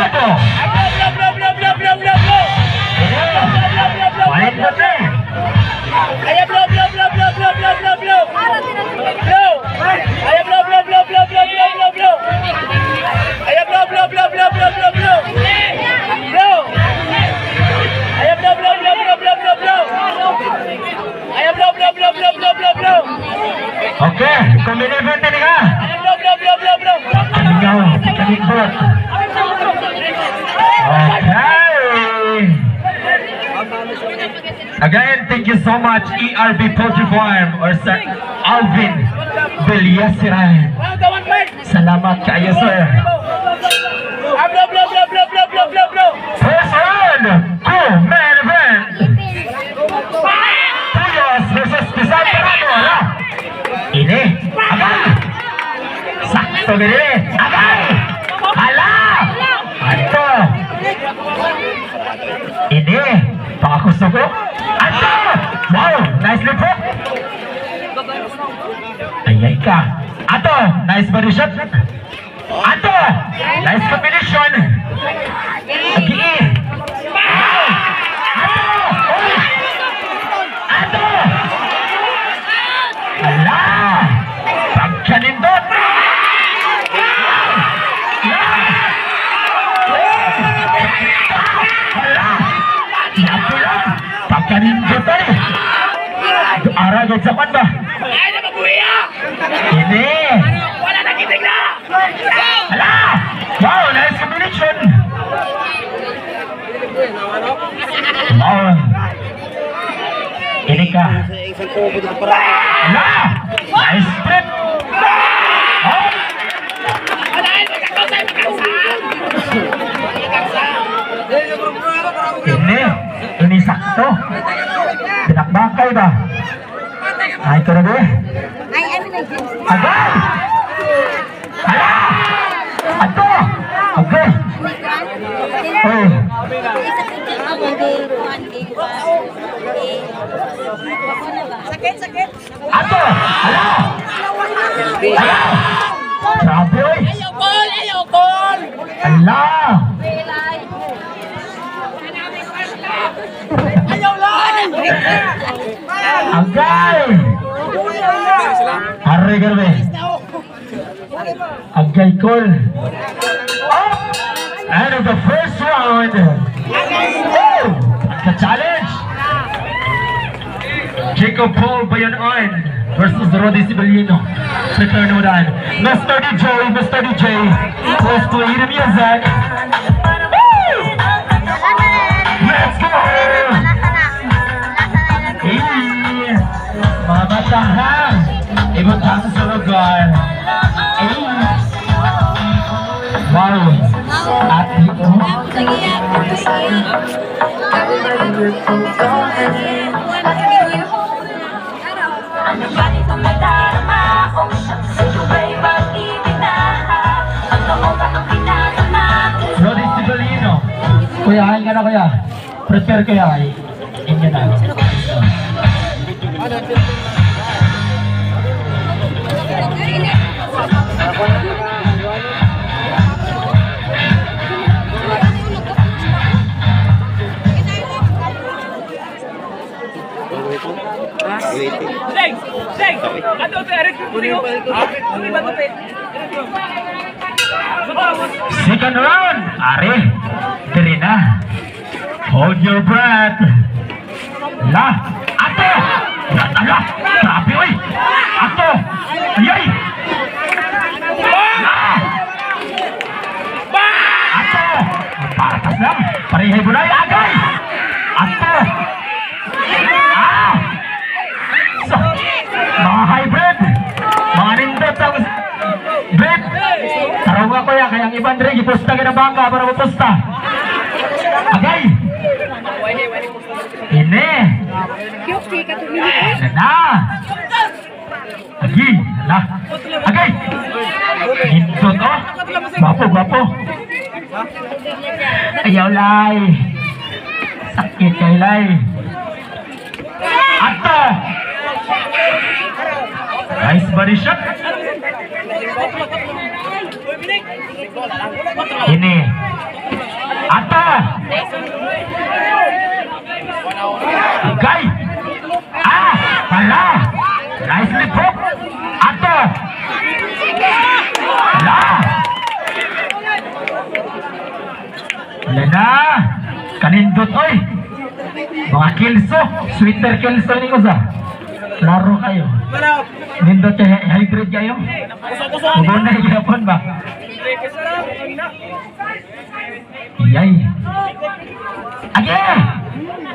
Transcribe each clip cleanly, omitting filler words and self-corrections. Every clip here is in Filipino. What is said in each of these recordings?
Ato! Malindot na eh! Ayan, blow! Ayan, blow! Ayan, blow! Okay, kombinasyon na nga! Ayan, blow! Ikaw, kalikot! Okay! Again, thank you so much, ERB Poultry Farm or Sir Alvin Villasiran. Salamat kayo, sir. First round, main event. Tuyos versus Quezon Parado. Ini, agay. Sakto din, agay. Hala! Ato. Ini, pakakusto ko. Ato! Wow, nicely po. Ayay ka. Ato, nice body shot. Ato, nice combination. Agi. Wow! Ato! Uy! Ato! Hala! Pagkanindot! Hala! Napula! Pagkanindot tayo! Aragod sa pan ba? Ay, na mabuhiya! Ini! Wala na kitig na! Hala! Wow, nice combination! Wow! Ini ka! Hala! Nice trip! Oh! Ini sakto! Pinakbakay ba? Ay, ito na ba? Agay! Hala! Ato! Okay! Oh! Sakit. Ato! Hala! Hala! Grabe, oy! Ayaw call! Hala! Ayaw lang! Agay! Harry garbe! Agay call! Oh! And of the first round! Oh! Ka-challenge! Jacob Paul Bayonon versus Rodi Sibeliano. Return mo daan. Mr. DJ, please play the music. Woo! Let's go! Hey! Mga batahang! Ibang kaso sa lugar. Hey! Wow! At dito. Rodi Sibeliano. Kuya, hain ka na kuya. Prepare kuya. Inyo na. Second round. Are, diri na. Hold your breath. La, ato. Ala, grabe oy. Ato. Ayay. La. Ato. Paratas lang. Parehay mo na agay. Ato. Ah. So, mga hybrid. Mga nindot ang bread. Tarunga ko yan. Kaya ang ibang rin, ipusta ka na bangka para mapusta. Agay. Ini. Na. Agi. Lah. Agay. Nindot oh. Bapo. Ayaw lay. Sakit kay lay. Ato. Nice body shot. Ini Ato. Agay. Hala. Nicely pop. Ato. Hala. Wala na. Kanindot, oy. Mga kilso. Sweater kilso ni ko sa. Laro kayo. Nindot hybrid kayo. Muna higapon ba? Yay. Age.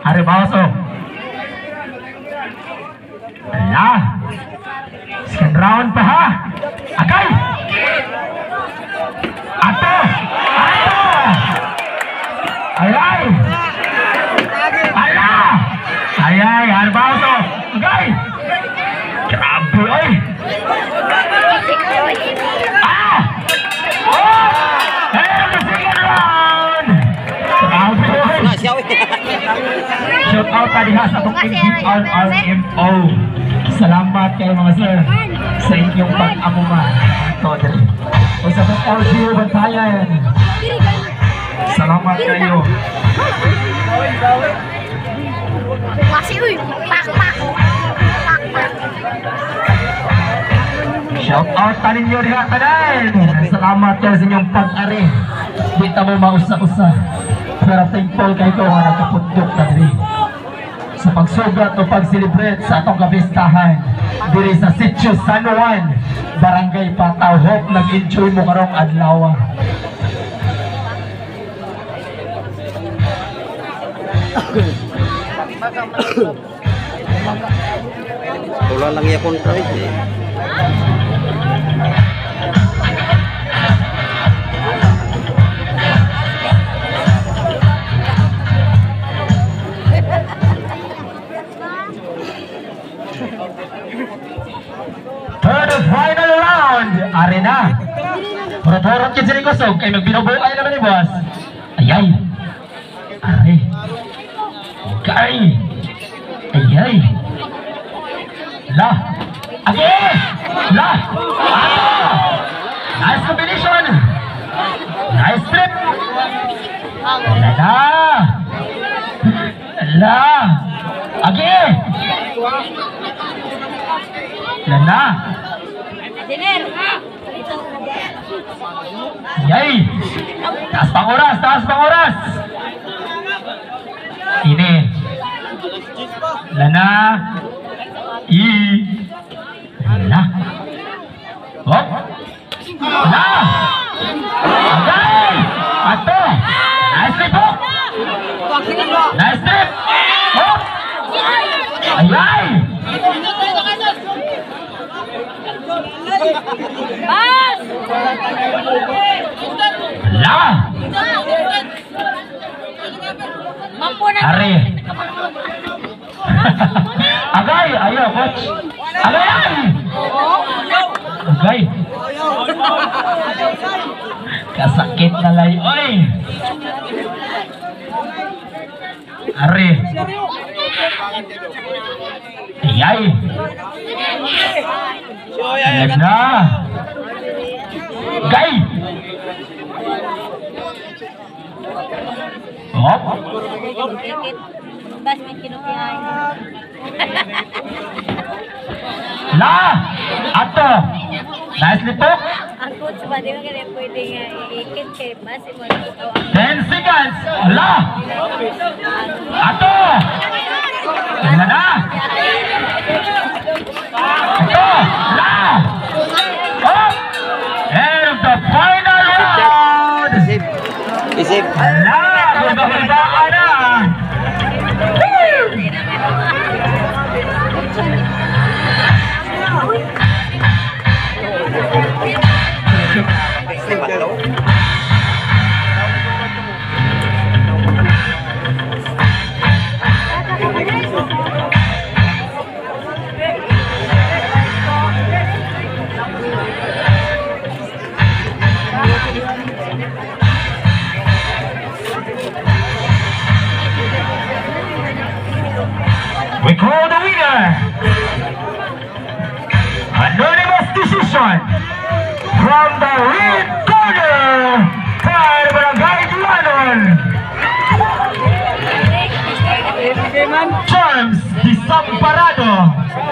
Hari bawaso. Ala. Second round pa ha. Agay. Ato. Ato. Ayay. Ala. Ayay. Hari bawaso. Agay. Grabe oy. Shout out tadi ha sa itong RMO. Salamat kayo mga sir sa inyong pag-amuma. O sa itong LGU Bantayan. Salamat kayo. Masih uy, pak. Shout out tanin nyo diha tanan. Salamat kayo sa inyong pag-ari. Di ta mo mausa-usa. Pero thankful kayo ko nga nakapundok na diri sa pagsugat o pag-celebrate sa atong kapistahan diri sa Sitio San Juan, Barangay Pataw. Hope nag-enjoy mo karong adlaw. Wala lang ya kontra eh. For the final round, arena. Purot-purot kid sini kusog kay magbinubuay naman ni boss. Ayay. Ay. Kay. Ayay. Lah. Age. Lah. Nice combination. Nice trip. Lah. Lah. Age. Lana. Yay. Taas pang oras. Ini. Lana. Lana. Hop. Lana. Agay. Ato. Nice trip, hop. Nice trip. Hop. Ayay. Bas! Lah. Mampu na. Ari. Agay, ayo coach. Agay. Agay. Kasakit na lay, oy. Ari. Ayay. Ganda. Gay. Hop. Bas may kinukihay. La. Ato. Nicely po. Ang coach ba, di ba kaya pwede nga iikit kay bas mo. 10 seconds. La. Ato. Ganda na. Ato. La. Hop. And the final round. Isip. La. Ganda na. We call the winner. Anonymous decision from the red corner by Barangay Duanon. Charms Desamparado